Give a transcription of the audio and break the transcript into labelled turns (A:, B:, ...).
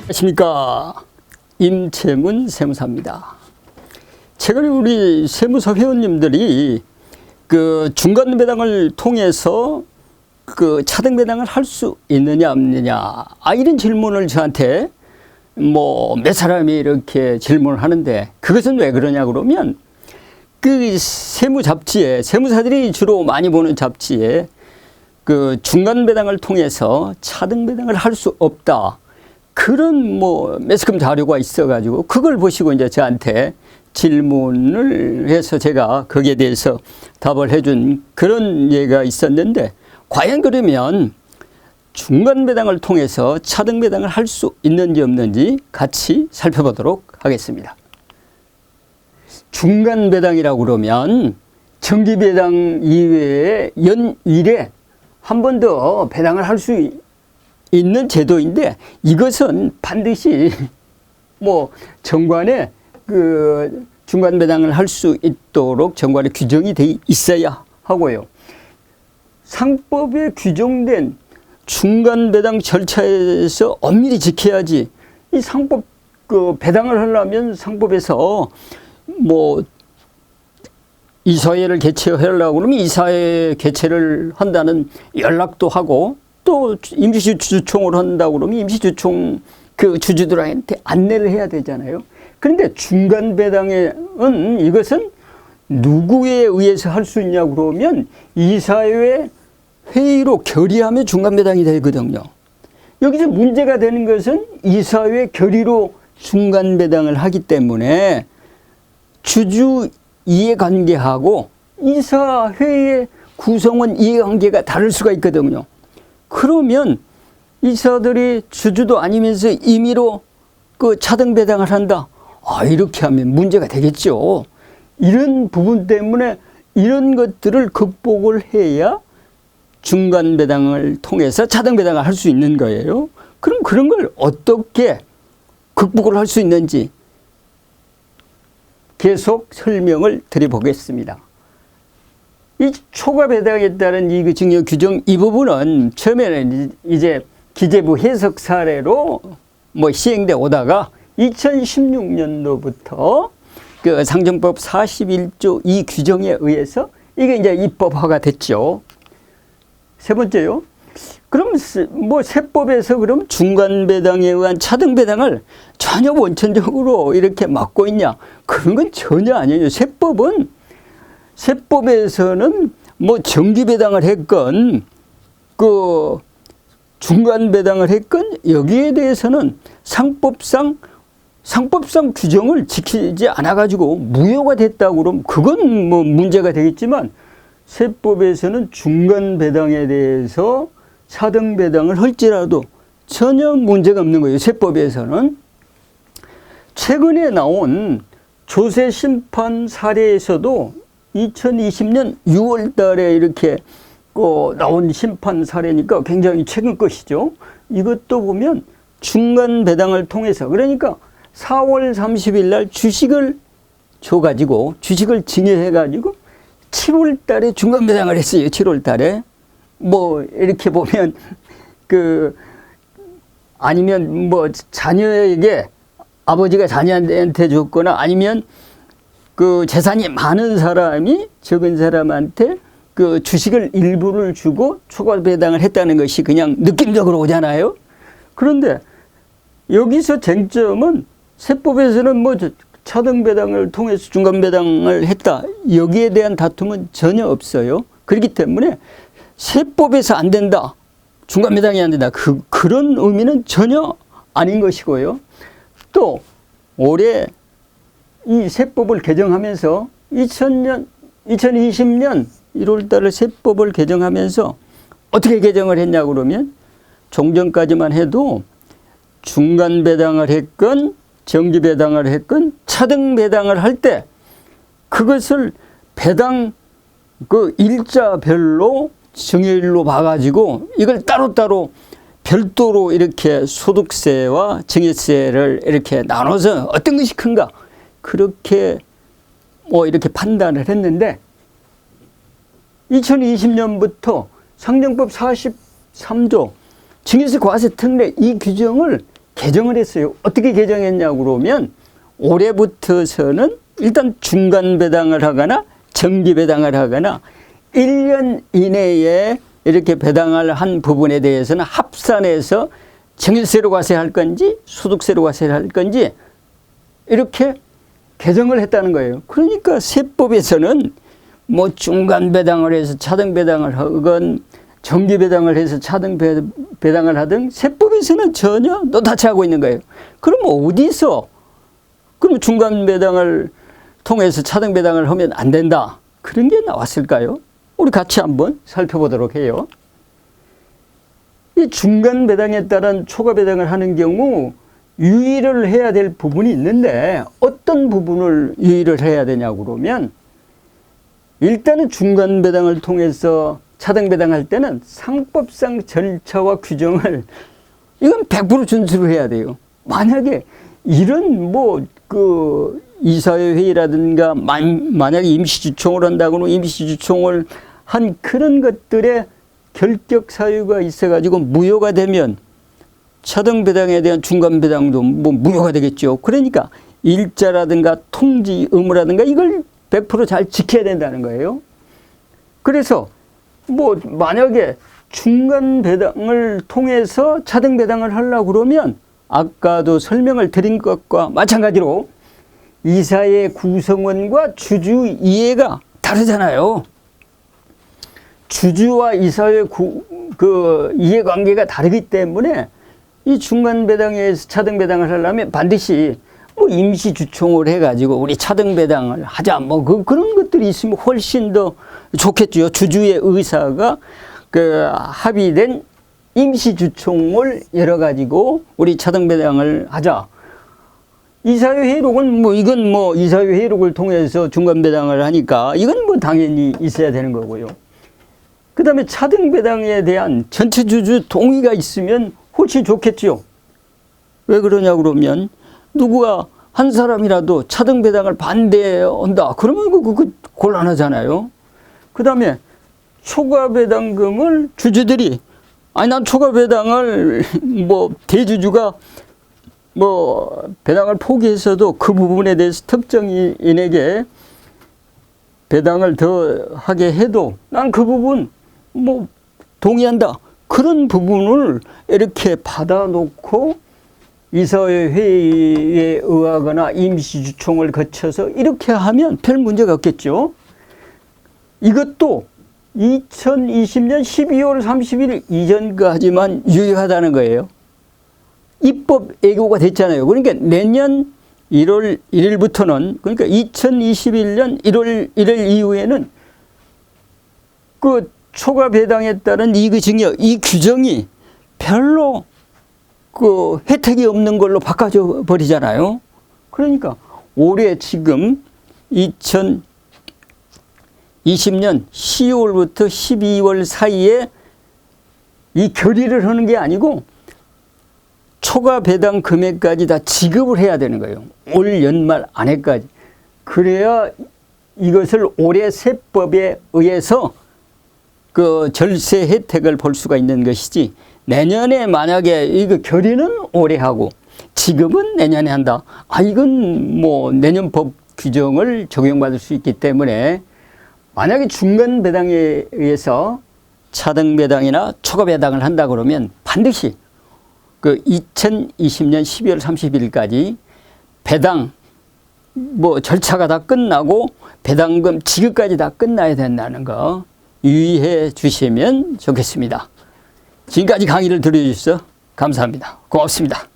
A: 안녕하십니까. 임채문 세무사입니다. 최근에 우리 세무사 회원님들이 그 중간 배당을 통해서 그 차등 배당을 할 수 있느냐 없느냐 이런 질문을 저한테 몇 사람이 이렇게 질문을 하는데, 그것은 왜 그러냐 그러면 그 세무 잡지에, 세무사들이 주로 많이 보는 잡지에 그 중간 배당을 통해서 차등 배당을 할 수 없다, 그런 매스컴 자료가 있어가지고 그걸 보시고 이제 저한테 질문을 해서 제가 거기에 대해서 답을 해준 그런 예가 있었는데, 과연 그러면 중간 배당을 통해서 차등 배당을 할 수 있는지 없는지 같이 살펴보도록 하겠습니다. 중간 배당이라고 그러면 정기 배당 이외에 연 1회 한 번 더 배당을 할 수 있는 제도인데, 이것은 반드시 정관에 그 중간 배당을 할 수 있도록 정관에 규정이 돼 있어야 하고요. 상법에 규정된 중간 배당 절차에서 엄밀히 지켜야지. 이 상법 그 배당을 하려면 상법에서 이사회를 개최하려고 그러면 이사회 개최를 한다는 연락도 하고, 또 임시주총을 한다고 그러면 임시주총 그 주주들한테 안내를 해야 되잖아요. 그런데 중간 배당은 이것은 누구에 의해서 할 수 있냐고 그러면 이사회 회의로 결의하면 중간 배당이 되거든요. 여기서 문제가 되는 것은 이사회 결의로 중간 배당을 하기 때문에 주주 이해관계하고 이사회의 구성원 이해관계가 다를 수가 있거든요. 그러면 이사들이 주주도 아니면서 임의로 그 차등 배당을 한다, 이렇게 하면 문제가 되겠죠. 이런 부분 때문에 이런 것들을 극복을 해야 중간 배당을 통해서 차등 배당을 할 수 있는 거예요. 그럼 그런 걸 어떻게 극복을 할 수 있는지 계속 설명을 드려보겠습니다. 이 초과 배당에 따른 이 증여 규정 이 부분은 처음에는 이제 기재부 해석 사례로 시행돼 오다가 2016년도부터 그 상정법 41조 이 규정에 의해서 이게 이제 입법화가 됐죠. 세 번째요. 그럼 세법에서 그럼 중간 배당에 의한 차등 배당을 전혀 원천적으로 이렇게 막고 있냐? 그런 건 전혀 아니에요. 세법에서는 정기 배당을 했건 그 중간 배당을 했건 여기에 대해서는 상법상 규정을 지키지 않아 가지고 무효가 됐다고 그러면 그건 문제가 되겠지만, 세법에서는 중간 배당에 대해서 차등 배당을 할지라도 전혀 문제가 없는 거예요. 세법에서는. 최근에 나온 조세 심판 사례에서도 2020년 6월 달에 이렇게 나온 심판 사례니까 굉장히 최근 것이죠. 이것도 보면 중간 배당을 통해서, 그러니까 4월 30일 날 주식을 줘가지고 주식을 증여해가지고 7월 달에 중간 배당을 했어요. 7월 달에. 이렇게 보면 아니면 자녀에게, 아버지가 자녀한테 줬거나 아니면 그 재산이 많은 사람이 적은 사람한테 그 주식을 일부를 주고 초과 배당을 했다는 것이 그냥 느낌적으로 오잖아요. 그런데 여기서 쟁점은 세법에서는 차등 배당을 통해서 중간 배당을 했다, 여기에 대한 다툼은 전혀 없어요. 그렇기 때문에 세법에서 안 된다, 중간 배당이 안 된다, 그런 의미는 전혀 아닌 것이고요. 또 올해 이 세법을 개정하면서 2020년 1월 달에 세법을 개정하면서 어떻게 개정을 했냐고 그러면, 종전까지만 해도 중간 배당을 했건 정기 배당을 했건 차등 배당을 할 때 그것을 배당 그 일자별로 증여일로 봐가지고 이걸 따로따로 별도로 이렇게 소득세와 증여세를 이렇게 나눠서 어떤 것이 큰가, 그렇게 이렇게 판단을 했는데, 2020년부터 상정법 43조 증여세 과세 특례 이 규정을 개정을 했어요. 어떻게 개정했냐고 그러면 올해부터서는 일단 중간 배당을 하거나 정기 배당을 하거나 1년 이내에 이렇게 배당을 한 부분에 대해서는 합산해서 정일세로 과세할 건지 소득세로 과세할 건지 이렇게 개정을 했다는 거예요. 그러니까 세법에서는 뭐 중간 배당을 해서 차등 배당을 하건 정기 배당을 해서 차등 배당을 하든 세법에서는 전혀 노타치 하고 있는 거예요. 그럼 어디서 그럼 중간 배당을 통해서 차등 배당을 하면 안 된다. 그런 게 나왔을까요? 우리 같이 한번 살펴보도록 해요. 이 중간 배당에 따른 초과 배당을 하는 경우 유의를 해야 될 부분이 있는데 어떤 부분을 유의를 해야 되냐고 그러면 일단은 중간 배당을 통해서 차등 배당할 때는 상법상 절차와 규정을 이건 100% 준수를 해야 돼요. 만약에 이런 이사회 회의라든가 만약에 임시주총을 한다고 하면 임시주총을 한 그런 것들에 결격 사유가 있어가지고 무효가 되면 차등 배당에 대한 중간 배당도 무효가 되겠죠. 그러니까 일자라든가 통지 의무라든가 이걸 100% 잘 지켜야 된다는 거예요. 그래서 만약에 중간 배당을 통해서 차등 배당을 하려고 그러면 아까도 설명을 드린 것과 마찬가지로 이사회 구성원과 주주 이해가 다르잖아요. 주주와 이사회 이해관계가 다르기 때문에 이 중간 배당에서 차등 배당을 하려면 반드시 임시주총을 해가지고 우리 차등 배당을 하자 그런 것들이 있으면 훨씬 더 좋겠죠. 주주의 의사가 합의된 임시주총을 열어가지고 우리 차등 배당을 하자. 이사회 회의록은 이건 이사회 회의록을 통해서 중간 배당을 하니까 이건 당연히 있어야 되는 거고요. 그 다음에 차등 배당에 대한 전체 주주 동의가 있으면 훨씬 좋겠죠. 왜 그러냐 그러면 누구가 한 사람이라도 차등 배당을 반대한다. 그러면 그거 곤란하잖아요. 그 다음에 초과 배당금을 주주들이 난 초과 배당을 대주주가 배당을 포기해서도 그 부분에 대해서 특정인에게 배당을 더 하게 해도 난 그 부분 동의한다. 그런 부분을 이렇게 받아놓고 이사회 회의에 의하거나 임시주총을 거쳐서 이렇게 하면 별 문제가 없겠죠. 이것도 2020년 12월 30일 이전까지만 유효하다는 거예요. 입법 애교가 됐잖아요. 그러니까 내년 1월 1일부터는 그러니까 2021년 1월 1일 이후에는 초과 배당에 따른 이익의 증여 이 규정이 별로 혜택이 없는 걸로 바꿔져 버리잖아요. 그러니까 올해 지금 2020년 12월부터 12월 사이에 이 결의를 하는 게 아니고 초과 배당 금액까지 다 지급을 해야 되는 거예요. 올 연말 안에까지. 그래야 이것을 올해 세법에 의해서 절세 혜택을 볼 수가 있는 것이지 내년에 만약에 이거 결의는 올해 하고 지급은 내년에 한다. 이건 내년 법 규정을 적용받을 수 있기 때문에 만약에 중간 배당에 의해서 차등 배당이나 초과 배당을 한다 그러면 반드시 2020년 12월 30일까지 배당 절차가 다 끝나고 배당금 지급까지 다 끝나야 된다는 거 유의해 주시면 좋겠습니다. 지금까지 강의를 들어주셔서 감사합니다. 고맙습니다.